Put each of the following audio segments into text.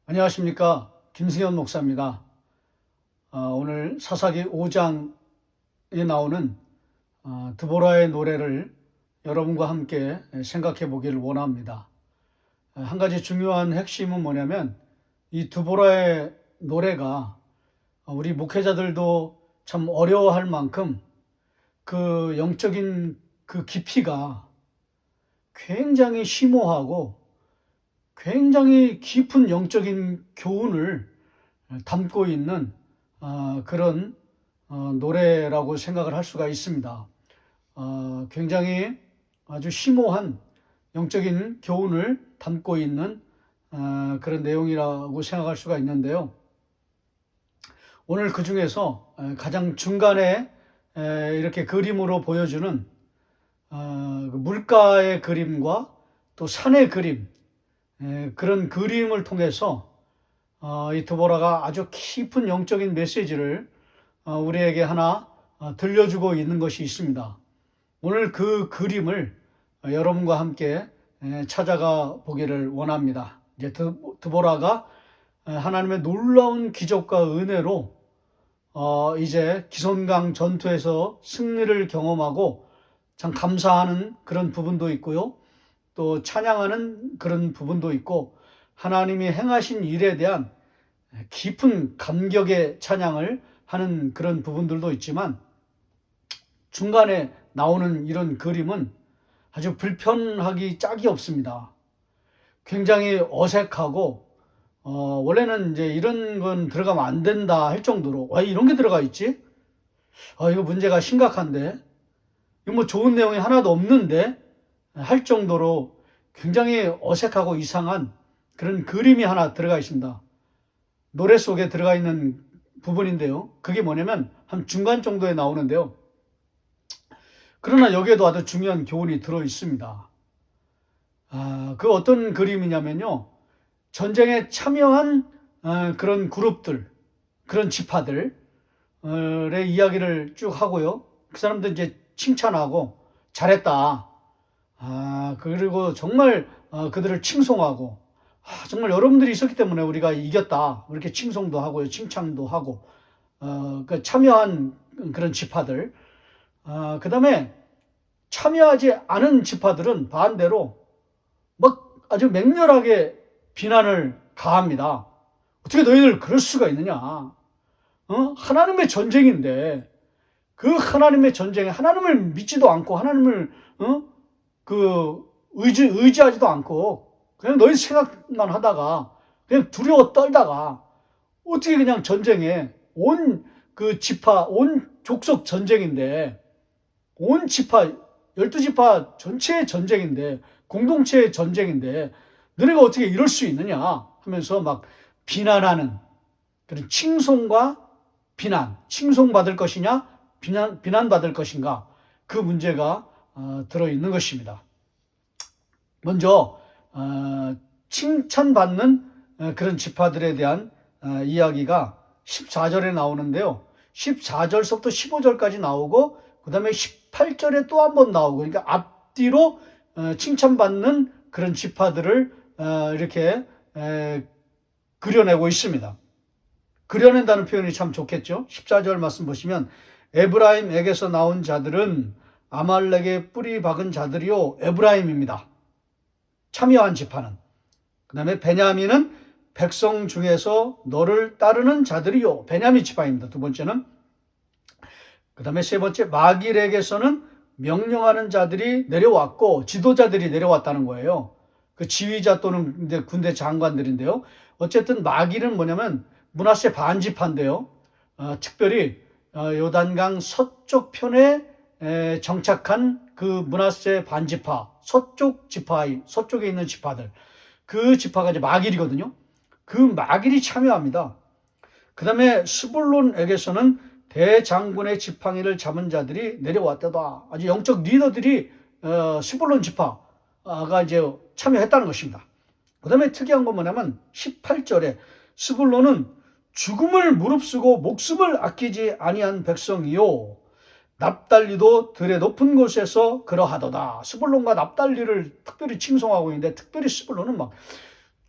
안녕하십니까. 김승현 목사입니다. 오늘 사사기 5장에 나오는 드보라의 노래를 여러분과 함께 생각해 보기를 원합니다. 한 가지 중요한 핵심은 뭐냐면 이 드보라의 노래가 우리 목회자들도 참 어려워할 만큼 그 영적인 그 깊이가 굉장히 심오하고 굉장히 깊은 영적인 교훈을 담고 있는 그런 노래라고 생각을 할 수가 있습니다. 굉장히 아주 심오한 영적인 교훈을 담고 있는 그런 내용이라고 생각할 수가 있는데요. 오늘 그 중에서 가장 중간에 이렇게 그림으로 보여주는 물가의 그림과 또 산의 그림, 그런 그림을 통해서 이 드보라가 아주 깊은 영적인 메시지를 우리에게 하나 들려주고 있는 것이 있습니다. 오늘 그 그림을 여러분과 함께 찾아가 보기를 원합니다. 이제 드보라가 하나님의 놀라운 기적과 은혜로 이제 기손강 전투에서 승리를 경험하고 참 감사하는 그런 부분도 있고요. 또 찬양하는 그런 부분도 있고 하나님이 행하신 일에 대한 깊은 감격의 찬양을 하는 그런 부분들도 있지만 중간에 나오는 이런 그림은 아주 불편하기 짝이 없습니다. 굉장히 어색하고 원래는 이제 이런 건 들어가면 안 된다 할 정도로 왜 이런 게 들어가 있지? 이거 문제가 심각한데 이거 뭐 좋은 내용이 하나도 없는데 할 정도로 굉장히 어색하고 이상한 그런 그림이 하나 들어가 있습니다. 노래 속에 들어가 있는 부분인데요. 그게 뭐냐면 한 중간 정도에 나오는데요. 그러나 여기에도 아주 중요한 교훈이 들어 있습니다. 그 어떤 그림이냐면요. 전쟁에 참여한 그런 그룹들, 그런 지파들의 이야기를 쭉 하고요. 그 사람들 이제 칭찬하고 잘했다. 그리고 정말 그들을 칭송하고 정말 여러분들이 있었기 때문에 우리가 이겼다. 이렇게 칭송도 하고요. 칭찬도 하고 그 참여한 그런 지파들. 그 다음에 참여하지 않은 지파들은 반대로 막 아주 맹렬하게 비난을 가합니다. 어떻게 너희들 그럴 수가 있느냐. 하나님의 전쟁인데 그 하나님의 전쟁에 하나님을 믿지도 않고 하나님을 의지하지도 않고 그냥 너희 생각만 하다가 그냥 두려워 떨다가 어떻게 그냥 전쟁에 온 그 지파, 온 족속 전쟁인데 온 지파, 12지파 전체의 전쟁인데 공동체의 전쟁인데 너네가 어떻게 이럴 수 있느냐 하면서 막 비난하는 그런 칭송과 비난, 칭송받을 것이냐 비난받을 것인가 그 문제가 들어있는 것입니다. 먼저 칭찬받는 그런 지파들에 대한 이야기가 14절에 나오는데요. 14절서부터 15절까지 나오고 그 다음에 18절에 또 한 번 나오고 그러니까 앞뒤로 칭찬받는 그런 지파들을 이렇게 그려내고 있습니다. 그려낸다는 표현이 참 좋겠죠. 14절 말씀 보시면 에브라임에게서 나온 자들은 아말렉의 뿌리 박은 자들이요 에브라임입니다. 참여한 지파는. 그 다음에 베냐민은 백성 중에서 너를 따르는 자들이요. 베냐민 지파입니다. 두 번째는. 그 다음에 세 번째 마길에게서는 명령하는 자들이 내려왔고 지도자들이 내려왔다는 거예요. 그 지휘자 또는 이제 군대 장관들인데요. 어쨌든 마길은 뭐냐면 므낫세 반지파인데요. 특별히 요단강 서쪽 편에 정착한 그 므낫세 반지파, 서쪽에 있는 지파들, 그 지파가 이제 마길이거든요. 그 마길이 참여합니다. 그 다음에 스불론에게서는 대장군의 지팡이를 잡은 자들이 내려왔다다. 아주 영적 리더들이 스불론 지파가 이제 참여했다는 것입니다. 그 다음에 특이한 건 뭐냐면 18절에 스불론은 죽음을 무릅쓰고 목숨을 아끼지 아니한 백성이요 납달리도 들의 높은 곳에서 그러하도다. 스불론과 납달리를 특별히 칭송하고 있는데 특별히 스불론은 막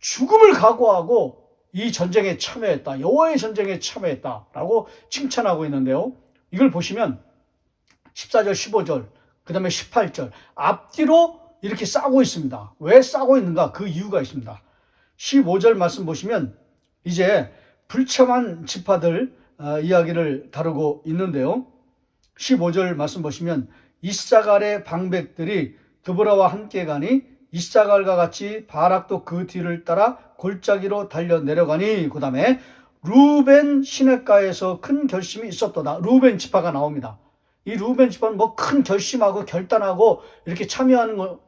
죽음을 각오하고 이 전쟁에 참여했다. 여호와의 전쟁에 참여했다라고 칭찬하고 있는데요. 이걸 보시면 14절, 15절, 그 다음에 18절 앞뒤로 이렇게 싸고 있습니다. 왜 싸고 있는가? 그 이유가 있습니다. 15절 말씀 보시면 이제 불참한 지파들 이야기를 다루고 있는데요. 15절 말씀 보시면 이사갈의 방백들이 드보라와 함께 가니 이사갈과 같이 바락도 그 뒤를 따라 골짜기로 달려 내려가니, 그 다음에 루벤 시냇가에서 큰 결심이 있었도다. 루벤 지파가 나옵니다. 이 루벤 지파는 뭐 큰 결심하고 결단하고 이렇게 참여하는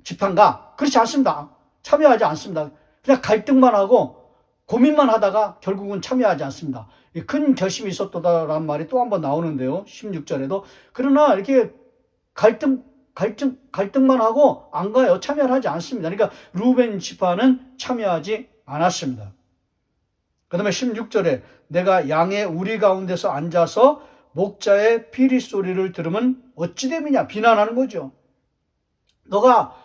지파인가? 그렇지 않습니다. 참여하지 않습니다. 그냥 갈등만 하고 고민만 하다가 결국은 참여하지 않습니다. 큰 결심이 있었다라는 말이 또 한 번 나오는데요. 16절에도. 그러나 이렇게 갈등만 하고 안 가요. 참여를 하지 않습니다. 그러니까 루벤 지파는 참여하지 않았습니다. 그 다음에 16절에 내가 양의 우리 가운데서 앉아서 목자의 피리 소리를 들으면 어찌 됨이냐, 비난하는 거죠. 너가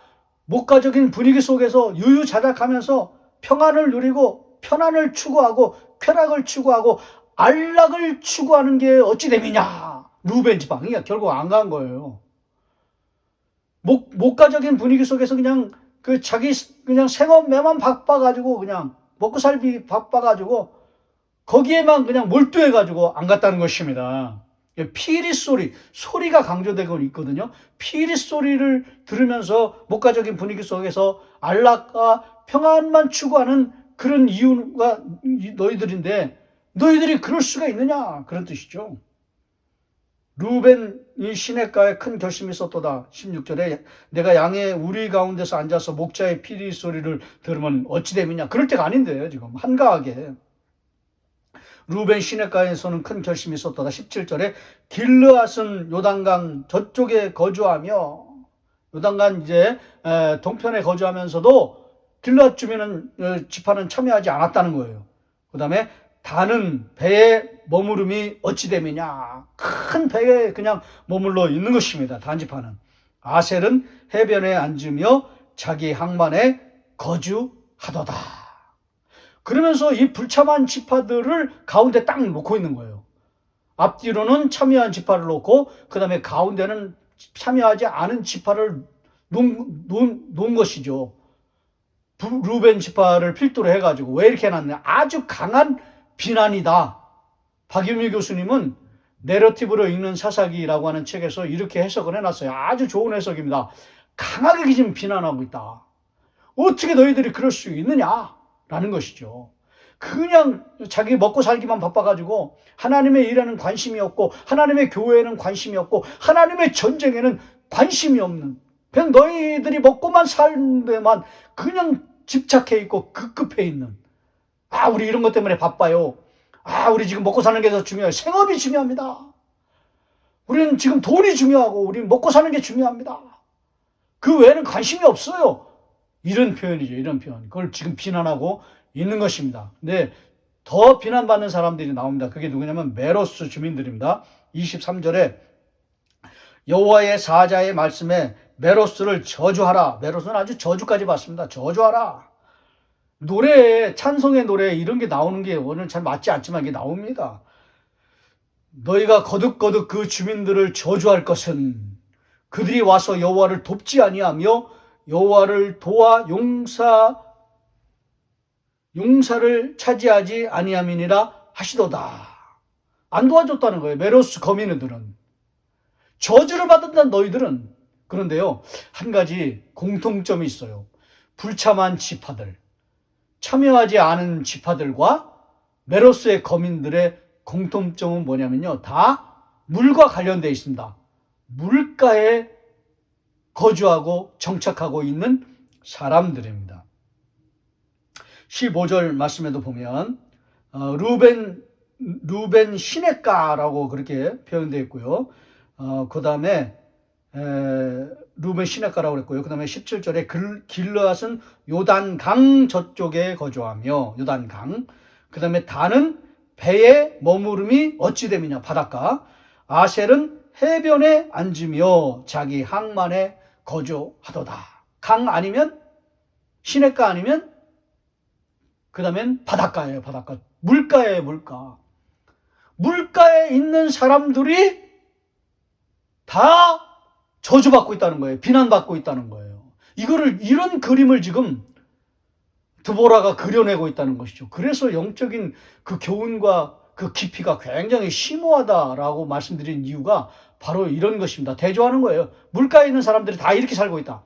목가적인 분위기 속에서 유유자적하면서 평안을 누리고 편안을 추구하고 쾌락을 추구하고 안락을 추구하는 게 어찌 됨이냐. 루벤 지파. 그러니까 결국 안 간 거예요. 목가적인 분위기 속에서 그냥 자기 그냥 생업에만 바빠가지고 그냥 먹고 살기 바빠가지고 거기에만 그냥 몰두해가지고 안 갔다는 것입니다. 피리 소리가 강조되고 있거든요. 피리 소리를 들으면서 목가적인 분위기 속에서 안락과 평안만 추구하는 그런 이유가 너희들인데 너희들이 그럴 수가 있느냐, 그런 뜻이죠. 루벤이 시냇가에 큰 결심이 있었도다. 16절에 내가 양의 우리 가운데서 앉아서 목자의 피리 소리를 들으면 어찌 됨이냐. 그럴 때가 아닌데요. 지금 한가하게 루벤 시냇가에서는 큰 결심이 있었도다. 17절에 길르앗은 요단강 저쪽에 거주하며, 요단강 이제 동편에 거주하면서도 길르앗 주민은 지파는 참여하지 않았다는 거예요. 그 다음에 다는 배에 머무름이 어찌 됨이냐. 큰 배에 그냥 머물러 있는 것입니다. 단 지파는. 아셀은 해변에 앉으며 자기 항만에 거주하도다. 그러면서 이 불참한 지파들을 가운데 딱 놓고 있는 거예요. 앞뒤로는 참여한 지파를 놓고 그 다음에 가운데는 참여하지 않은 지파를 놓은 것이죠. 루벤 지파를 필두로 해가지고. 왜 이렇게 해놨냐. 아주 강한 비난이다. 박윤미 교수님은 내러티브로 읽는 사사기라고 하는 책에서 이렇게 해석을 해놨어요. 아주 좋은 해석입니다. 강하게 지금 비난하고 있다. 어떻게 너희들이 그럴 수 있느냐라는 것이죠. 그냥 자기 먹고 살기만 바빠가지고 하나님의 일에는 관심이 없고 하나님의 교회에는 관심이 없고 하나님의 전쟁에는 관심이 없는, 그냥 너희들이 먹고만 사는 데만 그냥 집착해 있고 급급해 있는. 우리 이런 것 때문에 바빠요. 우리 지금 먹고 사는 게 더 중요해요. 생업이 중요합니다. 우리는 지금 돈이 중요하고 우리는 먹고 사는 게 중요합니다. 그 외에는 관심이 없어요. 이런 표현이죠. 이런 표현. 그걸 지금 비난하고 있는 것입니다. 근데 더 비난받는 사람들이 나옵니다. 그게 누구냐면 메로스 주민들입니다. 23절에 여호와의 사자의 말씀에 메로스를 저주하라. 메로스는 아주 저주까지 받습니다. 저주하라. 노래에, 찬송의 노래 이런 게 나오는 게 오늘 잘 맞지 않지만 이게 나옵니다. 너희가 거듭거듭 그 주민들을 저주할 것은 그들이 와서 여호와를 돕지 아니하며 여호와를 도와 용사를 차지하지 아니함이니라 하시도다. 안 도와줬다는 거예요. 메로스 거민들은. 저주를 받았다는 너희들은. 그런데요, 한 가지 공통점이 있어요. 불참한 지파들, 참여하지 않은 지파들과 메로스의 거민들의 공통점은 뭐냐면요, 다 물과 관련되어 있습니다. 물가에 거주하고 정착하고 있는 사람들입니다. 15절 말씀에도 보면 루벤 시냇가라고 그렇게 표현되어 있고요. 그 다음에 루벤 시냇가라고 그랬고요. 그 다음에 17절에 길르앗은 요단강 저쪽에 거주하며, 요단강. 그 다음에 다는 배에 머무름이 어찌 됨이냐, 바닷가. 아셀은 해변에 앉으며 자기 항만에 거주하도다. 강 아니면 시냇가 아니면 그 다음엔 바닷가예요, 바닷가. 물가예요, 물가. 물가에 있는 사람들이 다 저주받고 있다는 거예요. 비난받고 있다는 거예요. 이런 그림을 지금 드보라가 그려내고 있다는 것이죠. 그래서 영적인 그 교훈과 그 깊이가 굉장히 심오하다라고 말씀드린 이유가 바로 이런 것입니다. 대조하는 거예요. 물가에 있는 사람들이 다 이렇게 살고 있다.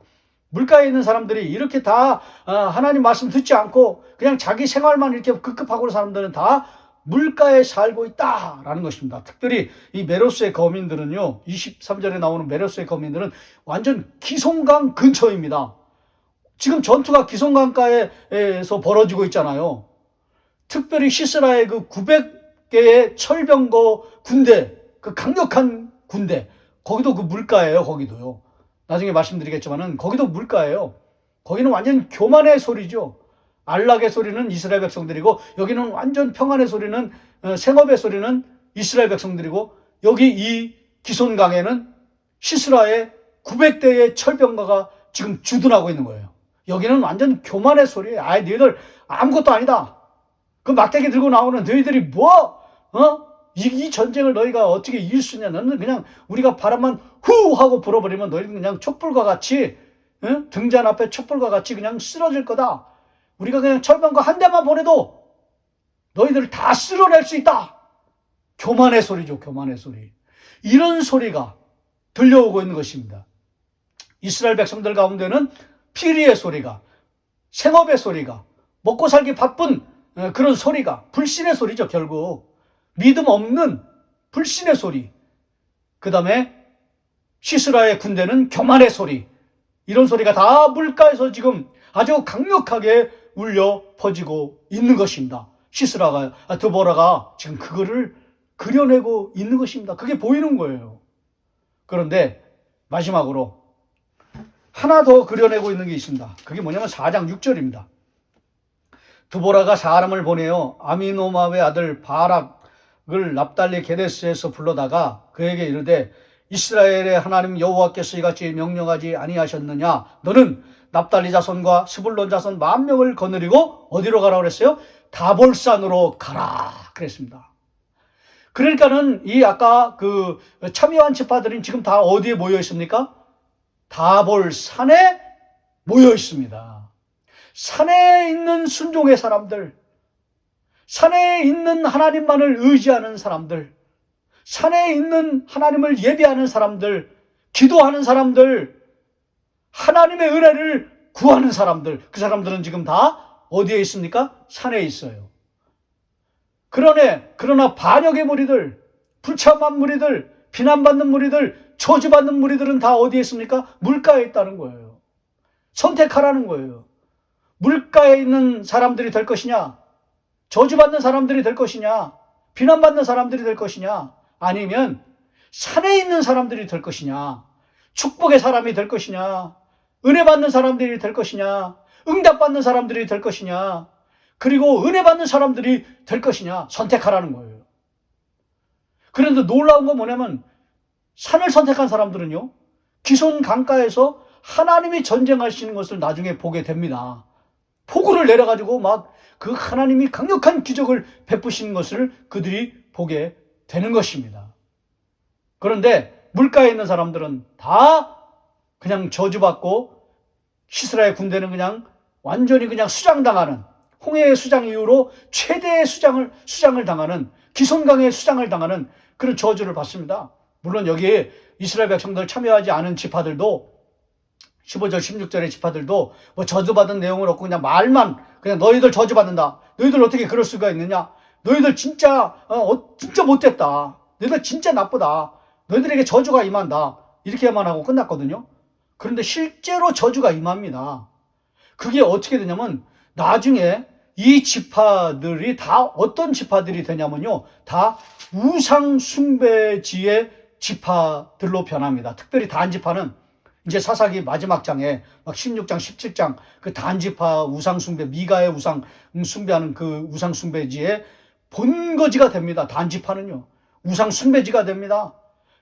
물가에 있는 사람들이 이렇게 다 하나님 말씀 듣지 않고 그냥 자기 생활만 이렇게 급급하고 사람들은 다 물가에 살고 있다라는 것입니다. 특별히 이 메로스의 거민들은요, 23절에 나오는 메로스의 거민들은 완전 기송강 근처입니다. 지금 전투가 기송강가에서 벌어지고 있잖아요. 특별히 시스라의 그 900개의 철병거 군대, 그 강력한 군대, 거기도 그 물가예요, 거기도요. 나중에 말씀드리겠지만은 거기도 물가예요. 거기는 완전 교만의 소리죠. 안락의 소리는 이스라엘 백성들이고, 여기는 완전 평안의 소리는, 생업의 소리는 이스라엘 백성들이고, 여기 이 기손강에는 시스라의 900대의 철병가가 지금 주둔하고 있는 거예요. 여기는 완전 교만의 소리예요. 너희들 아무것도 아니다. 그 막대기 들고 나오는 너희들이 이 전쟁을 너희가 어떻게 이길 수 있냐. 너는 그냥 우리가 바람만 후 하고 불어버리면 너희는 그냥 촛불과 같이, 등잔 앞에 촛불과 같이 그냥 쓰러질 거다. 우리가 그냥 철병거 한 대만 보내도 너희들을 다 쓸어낼 수 있다. 교만의 소리죠, 교만의 소리. 이런 소리가 들려오고 있는 것입니다. 이스라엘 백성들 가운데는 피리의 소리가, 생업의 소리가, 먹고 살기 바쁜 그런 소리가, 불신의 소리죠, 결국. 믿음 없는 불신의 소리. 그 다음에 시스라의 군대는 교만의 소리. 이런 소리가 다 물가에서 지금 아주 강력하게 울려 퍼지고 있는 것입니다. 드보라가 지금 그거를 그려내고 있는 것입니다. 그게 보이는 거예요. 그런데 마지막으로 하나 더 그려내고 있는 게 있습니다. 그게 뭐냐면 4장 6절입니다. 드보라가 사람을 보내어 아미노마의 아들 바락을 납달리 게데스에서 불러다가 그에게 이르되 이스라엘의 하나님 여호와께서 이같이 명령하지 아니하셨느냐. 너는 납달리 자손과 스불론 자손 10,000명을 거느리고 어디로 가라고 그랬어요? 다볼산으로 가라 그랬습니다. 그러니까는 이 아까 그 참여한 지파들은 지금 다 어디에 모여 있습니까? 다볼산에 모여 있습니다. 산에 있는 순종의 사람들, 산에 있는 하나님만을 의지하는 사람들, 산에 있는 하나님을 예배하는 사람들, 기도하는 사람들, 하나님의 은혜를 구하는 사람들, 그 사람들은 지금 다 어디에 있습니까? 산에 있어요. 그러나 반역의 무리들, 불참한 무리들, 비난받는 무리들, 저주받는 무리들은 다 어디에 있습니까? 물가에 있다는 거예요. 선택하라는 거예요. 물가에 있는 사람들이 될 것이냐? 저주받는 사람들이 될 것이냐? 비난받는 사람들이 될 것이냐? 아니면 산에 있는 사람들이 될 것이냐? 축복의 사람이 될 것이냐? 은혜 받는 사람들이 될 것이냐? 응답받는 사람들이 될 것이냐? 그리고 은혜 받는 사람들이 될 것이냐? 선택하라는 거예요. 그런데 놀라운 건 뭐냐면 산을 선택한 사람들은요, 기손 강가에서 하나님이 전쟁하시는 것을 나중에 보게 됩니다. 폭우를 내려가지고 막 그 하나님이 강력한 기적을 베푸시는 것을 그들이 보게 되는 것입니다. 그런데 물가에 있는 사람들은 다 그냥 저주받고 시스라의 군대는 그냥 완전히 그냥 수장당하는, 홍해의 수장 이후로 최대의 수장을 당하는, 기손강의 수장을 당하는 그런 저주를 받습니다. 물론 여기에 이스라엘 백성들 참여하지 않은 지파들도 15절 16절의 지파들도 뭐 저주받은 내용을 없고 그냥 말만, 그냥 너희들 저주받는다, 너희들 어떻게 그럴 수가 있느냐, 너희들 진짜 진짜 못됐다, 너희들 진짜 나쁘다, 너희들에게 저주가 임한다, 이렇게만 하고 끝났거든요. 그런데 실제로 저주가 임합니다. 그게 어떻게 되냐면 나중에 이 지파들이 다 어떤 지파들이 되냐면요, 다 우상 숭배지의 지파들로 변합니다. 특별히 단 지파는 이제 사사기 마지막 장에 막 16장, 17장 그 단지파 우상숭배, 미가의 우상숭배하는 그 우상숭배지의 본거지가 됩니다. 단지파는요. 우상숭배지가 됩니다.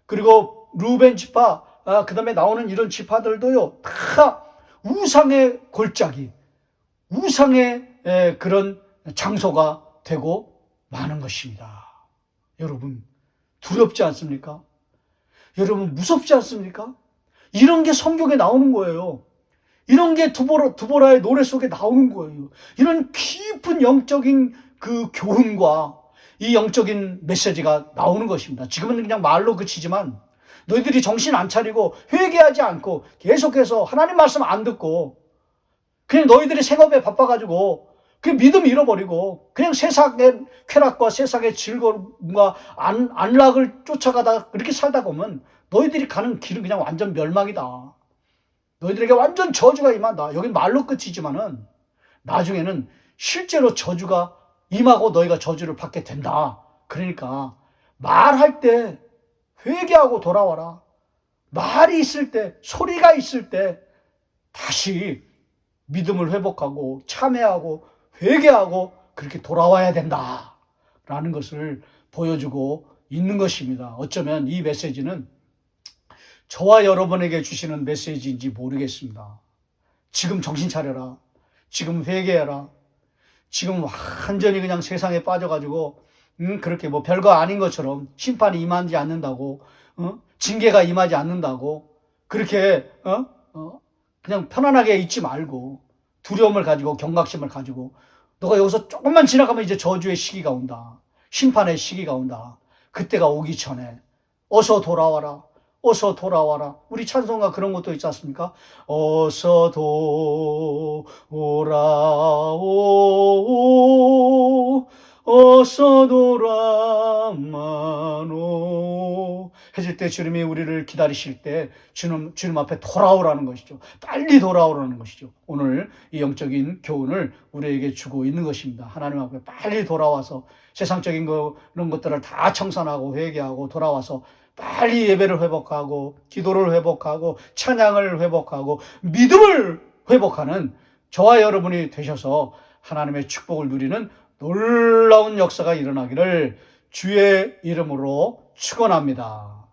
그리고 루벤 지파, 그 다음에 나오는 이런 지파들도요, 다 우상의 골짜기, 우상의 그런 장소가 되고 마는 것입니다. 여러분, 두렵지 않습니까? 여러분, 무섭지 않습니까? 이런 게 성경에 나오는 거예요. 이런 게 두보라의 노래 속에 나오는 거예요. 이런 깊은 영적인 그 교훈과 이 영적인 메시지가 나오는 것입니다. 지금은 그냥 말로 그치지만 너희들이 정신 안 차리고 회개하지 않고 계속해서 하나님 말씀 안 듣고 그냥 너희들이 생업에 바빠가지고 그 믿음 잃어버리고 그냥 세상의 쾌락과 세상의 즐거움과 안락을 쫓아가다 그렇게 살다 보면 너희들이 가는 길은 그냥 완전 멸망이다. 너희들에게 완전 저주가 임한다. 여긴 말로 끝이지만은 나중에는 실제로 저주가 임하고 너희가 저주를 받게 된다. 그러니까 말할 때 회개하고 돌아와라. 말이 있을 때, 소리가 있을 때 다시 믿음을 회복하고 참회하고 회개하고 그렇게 돌아와야 된다. 라는 것을 보여주고 있는 것입니다. 어쩌면 이 메시지는 저와 여러분에게 주시는 메시지인지 모르겠습니다. 지금 정신 차려라. 지금 회개해라. 지금 완전히 그냥 세상에 빠져가지고 그렇게 뭐 별거 아닌 것처럼 심판이 임하지 않는다고 징계가 임하지 않는다고 그렇게 그냥 편안하게 있지 말고 두려움을 가지고 경각심을 가지고 너가 여기서 조금만 지나가면 이제 저주의 시기가 온다. 심판의 시기가 온다. 그때가 오기 전에 어서 돌아와라. 어서 돌아와라. 우리 찬송가 그런 것도 있지 않습니까? 어서 돌아오 어서 돌아마노 해줄 때 주님이 우리를 기다리실 때 주님 앞에 돌아오라는 것이죠. 빨리 돌아오라는 것이죠. 오늘 이 영적인 교훈을 우리에게 주고 있는 것입니다. 하나님 앞에 빨리 돌아와서 세상적인 그런 것들을 다 청산하고 회개하고 돌아와서 빨리 예배를 회복하고 기도를 회복하고 찬양을 회복하고 믿음을 회복하는 저와 여러분이 되셔서 하나님의 축복을 누리는 놀라운 역사가 일어나기를 주의 이름으로 축원합니다.